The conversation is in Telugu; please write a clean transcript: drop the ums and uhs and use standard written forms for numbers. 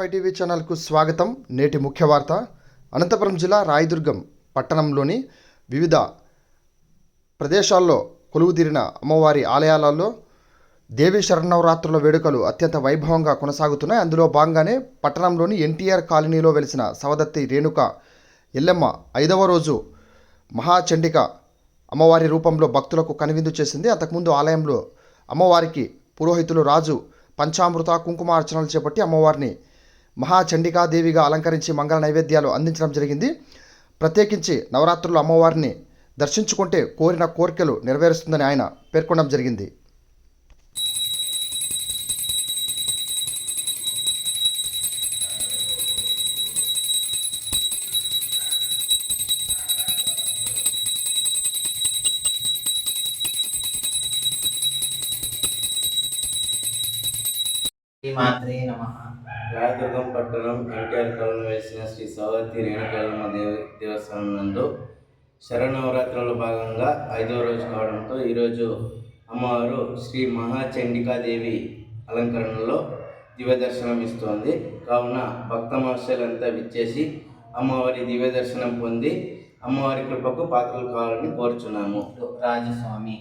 5 టీవీ ఛానల్కు స్వాగతం. నేటి ముఖ్య వార్త. అనంతపురం జిల్లా రాయదుర్గం పట్టణంలోని వివిధ ప్రదేశాల్లో కొలువుదీరిన అమ్మవారి ఆలయాలలో దేవీ శరన్నవరాత్రుల వేడుకలు అత్యంత వైభవంగా కొనసాగుతున్నాయి. అందులో భాగంగానే పట్టణంలోని ఎన్టీఆర్ కాలనీలో వెలిసిన సవదత్తి రేణుక ఎల్లమ్మ 5వ రోజు మహాచండిక అమ్మవారి రూపంలో భక్తులకు కనువిందు చేసింది. అంతకుముందు ఆలయంలో అమ్మవారికి పురోహితులు రాజు పంచామృత కుంకుమార్చనలు చేపట్టి అమ్మవారిని మహాచండికాదేవిగా అలంకరించి మంగళ నైవేద్యాలు అందించడం జరిగింది. ప్రత్యేకించి నవరాత్రులు అమ్మవారిని దర్శించుకుంటే కోరిన కోరికలు నెరవేరుస్తుందని ఆయన పేర్కొనడం జరిగింది. శ్రీమాత్రే నమః. రాయదుర్గం పట్టణం ఎన్టీఆర్ కాలనీ వేసిన శ్రీ సవదత్తి రేణుకయల్లమ్మ దేవస్థానం నందు శరన్నవరాత్రుల భాగంగా 5వ రోజు కావడంతో ఈరోజు అమ్మవారు శ్రీ మహాచండికాదేవి అలంకరణలో దివ్య దర్శనం ఇస్తోంది. కావున భక్త మహర్షులంతా విచ్చేసి అమ్మవారి దివ్య దర్శనం పొంది అమ్మవారి కృపకు పాత్రలు కావాలని కోరుచున్నాము. రాజస్వామి